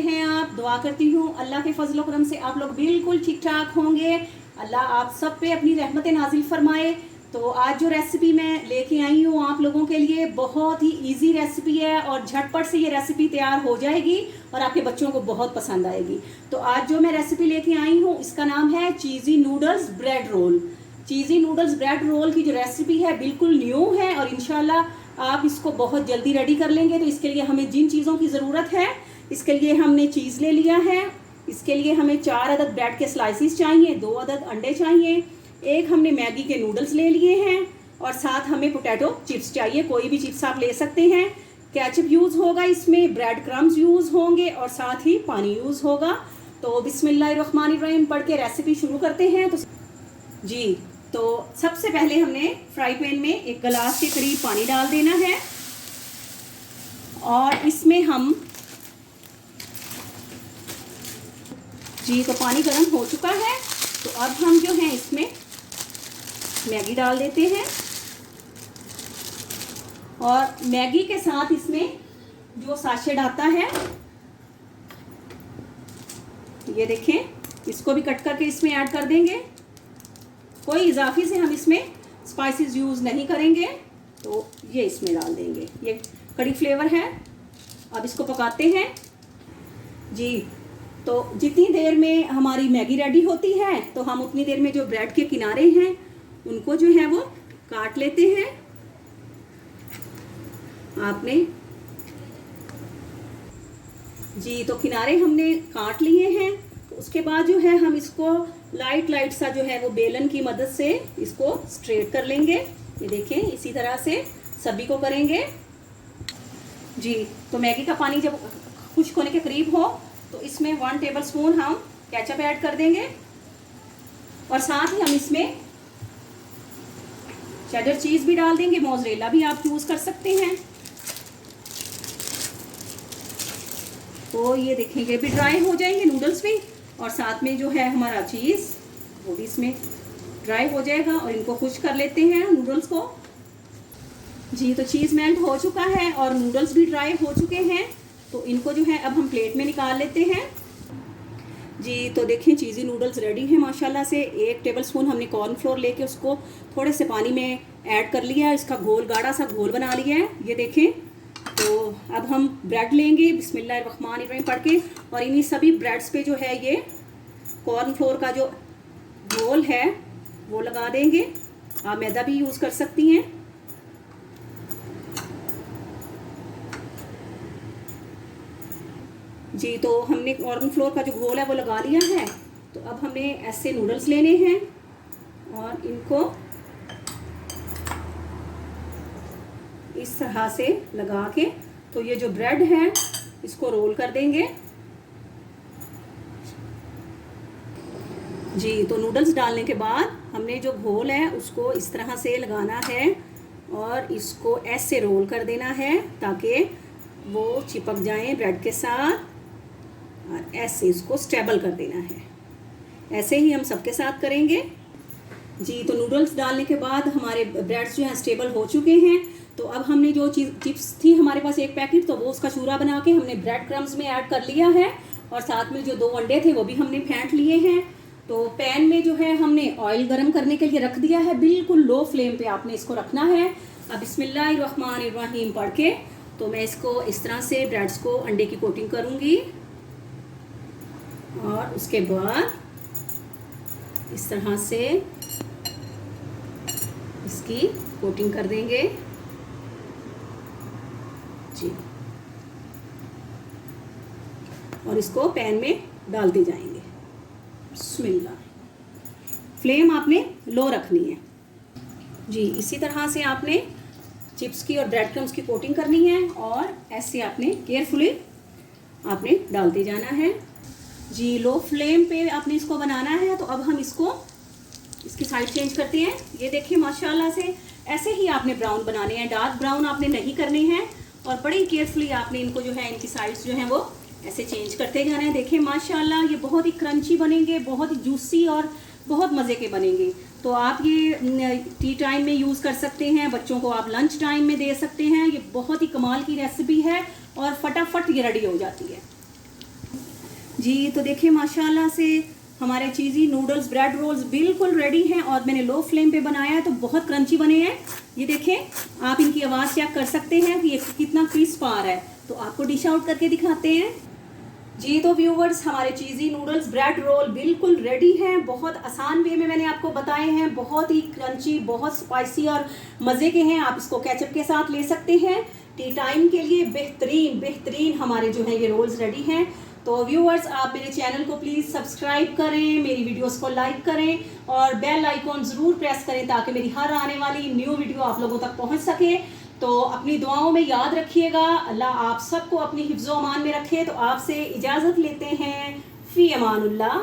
हैं आप? दुआ करती हूँ अल्लाह के फजल करम से आप लोग बिल्कुल ठीक ठाक होंगे। अल्लाह आप सब पे अपनी रहमत नाजिल फरमाए। तो आज जो रेसिपी मैं लेके आई हूँ आप लोगों के लिए बहुत ही इजी रेसिपी है और झटपट से ये रेसिपी तैयार हो जाएगी और आपके बच्चों को बहुत पसंद आएगी। तो आज जो मैं रेसिपी लेके आई हूँ इसका नाम है चीज़ी नूडल्स ब्रेड रोल। चीज़ी नूडल्स ब्रेड रोल की जो रेसिपी है बिल्कुल न्यू है और इंशाल्लाह आप इसको बहुत जल्दी रेडी कर लेंगे। तो इसके लिए हमें जिन चीज़ों की ज़रूरत है, इसके लिए हमने चीज़ ले लिया है। इसके लिए हमें 4 अदद ब्रेड के स्लाइसिस चाहिए, 2 अदद अंडे चाहिए, एक हमने मैगी के नूडल्स ले लिए हैं और साथ हमें पोटैटो चिप्स चाहिए। कोई भी चिप्स आप ले सकते हैं। केचप यूज़ होगा इसमें, ब्रेड क्रम्स यूज़ होंगे और साथ ही पानी यूज़ होगा। तो बिस्मिल्लाहिर्रहमानिर्रहीम पढ़ के रेसिपी शुरू करते हैं। तो सबसे पहले हमने फ्राई पैन में 1 गिलास के करीब पानी डाल देना है और इसमें हम तो पानी गर्म हो चुका है। तो अब हम जो है इसमें मैगी डाल देते हैं और मैगी के साथ इसमें जो साशेट आता है ये देखें, इसको भी कट करके इसमें ऐड कर देंगे। कोई इजाफी से हम इसमें स्पाइसेस यूज़ नहीं करेंगे। तो ये इसमें डाल देंगे, ये कड़ी फ्लेवर है। अब इसको पकाते हैं तो जितनी देर में हमारी मैगी रेडी होती है तो हम उतनी देर में जो ब्रेड के किनारे हैं उनको जो है वो काट लेते हैं। आपने तो किनारे हमने काट लिए हैं। तो उसके बाद जो है हम इसको लाइट सा जो है वो बेलन की मदद से इसको स्ट्रेट कर लेंगे। ये देखें, इसी तरह से सभी को करेंगे तो मैगी का पानी जब खुश्क होने के करीब हो तो इसमें 1 टेबलस्पून हम केचप ऐड कर देंगे और साथ ही हम इसमें चेडर चीज़ भी डाल देंगे, मोज़रेला भी आप यूज़ कर सकते हैं। तो ये देखेंगे भी ड्राई हो जाएंगे नूडल्स भी और साथ में जो है हमारा चीज़ वो भी इसमें ड्राई हो जाएगा और इनको खुश कर लेते हैं नूडल्स को। तो चीज़ मेल्ट हो चुका है और नूडल्स भी ड्राई हो चुके हैं। तो इनको जो है अब हम प्लेट में निकाल लेते हैं। तो देखें चीज़ी नूडल्स रेडी हैं माशाल्लाह से। 1 टेबलस्पून हमने कॉर्नफ्लोर लेके उसको थोड़े से पानी में ऐड कर लिया है, इसका घोल गाढ़ा सा घोल बना लिया है। ये देखें। तो अब हम ब्रेड लेंगे बिस्मिल्लाहिर्रहमानिर्रहीम पढ़ के और इन्हीं सभी ब्रेड्स पे जो है ये कॉर्नफ्लोर का जो घोल है वो लगा देंगे। आप मैदा भी यूज़ कर सकती हैं। तो हमने कॉर्नफ्लोर का जो घोल है वो लगा लिया है। तो अब हमें ऐसे नूडल्स लेने हैं और इनको इस तरह से लगा के तो ये जो ब्रेड है इसको रोल कर देंगे। तो नूडल्स डालने के बाद हमने जो घोल है उसको इस तरह से लगाना है और इसको ऐसे रोल कर देना है ताकि वो चिपक जाए ब्रेड के साथ और ऐसे इसको स्टेबल कर देना है। ऐसे ही हम सबके साथ करेंगे। तो नूडल्स डालने के बाद हमारे ब्रेड्स जो हैं स्टेबल हो चुके हैं। तो अब हमने जो चिप्स थी हमारे पास 1 पैकेट, तो वो उसका चूरा बना के हमने ब्रेड क्रम्स में ऐड कर लिया है और साथ में जो 2 अंडे थे वो भी हमने फेंट लिए हैं। तो पैन में जो है हमने ऑयल गर्म करने के लिए रख दिया है। बिल्कुल लो फ्लेम पे आपने इसको रखना है। अब बिस्मिल्लाहिर्रहमानिर्रहीम पढ़ के तो मैं इसको इस तरह से ब्रेड्स को अंडे की कोटिंग करूँगी और उसके बाद इस तरह से इसकी कोटिंग कर देंगे और इसको पैन में डालते जाएंगे। बिस्मिल्लाह। फ्लेम आपने लो रखनी है। इसी तरह से आपने चिप्स की और ब्रेड क्रम्स की कोटिंग करनी है और ऐसे आपने केयरफुली आपने डालते जाना है। लो फ्लेम पे आपने इसको बनाना है। तो अब हम इसकी साइड चेंज करते हैं। ये देखिए माशाल्लाह से ऐसे ही आपने ब्राउन बनाने हैं, डार्क ब्राउन आपने नहीं करने हैं और बड़ी केयरफुली आपने इनको जो है इनकी साइड्स जो हैं वो ऐसे चेंज करते जाना है। देखिए माशाल्लाह ये बहुत ही क्रंची बनेंगे, बहुत ही जूसी और बहुत मज़े के बनेंगे। तो आप ये टी टाइम में यूज़ कर सकते हैं, बच्चों को आप लंच टाइम में दे सकते हैं। ये बहुत ही कमाल की रेसिपी है और फटाफट ये रेडी हो जाती है। जी तो देखिए माशाल्लाह से हमारे चीज़ी नूडल्स ब्रेड रोल्स बिल्कुल रेडी हैं और मैंने लो फ्लेम पे बनाया है तो बहुत क्रंची बने हैं। ये देखें, आप इनकी आवाज़ चेक कर सकते हैं कि ये कितना क्रिस्प आ रहा है। तो आपको डिश आउट करके दिखाते हैं। जी तो व्यूवर्स, हमारे चीज़ी नूडल्स ब्रेड रोल बिल्कुल रेडी हैं। बहुत आसान वे में मैंने आपको बताए हैं, बहुत ही क्रंची, बहुत स्पाइसी और मज़े के हैं। आप इसको केचप के साथ ले सकते हैं। टी टाइम के लिए बेहतरीन बेहतरीन हमारे जो है ये रोल्स रेडी हैं। तो व्यूअर्स, आप मेरे चैनल को प्लीज़ सब्सक्राइब करें, मेरी वीडियोस को लाइक करें और बेल आइकॉन ज़रूर प्रेस करें ताकि मेरी हर आने वाली न्यू वीडियो आप लोगों तक पहुंच सके। तो अपनी दुआओं में याद रखिएगा। अल्लाह आप सबको अपनी हिफ्ज़ो अमान में रखे। तो आपसे इजाज़त लेते हैं। फ़ी अमानुल्लाह।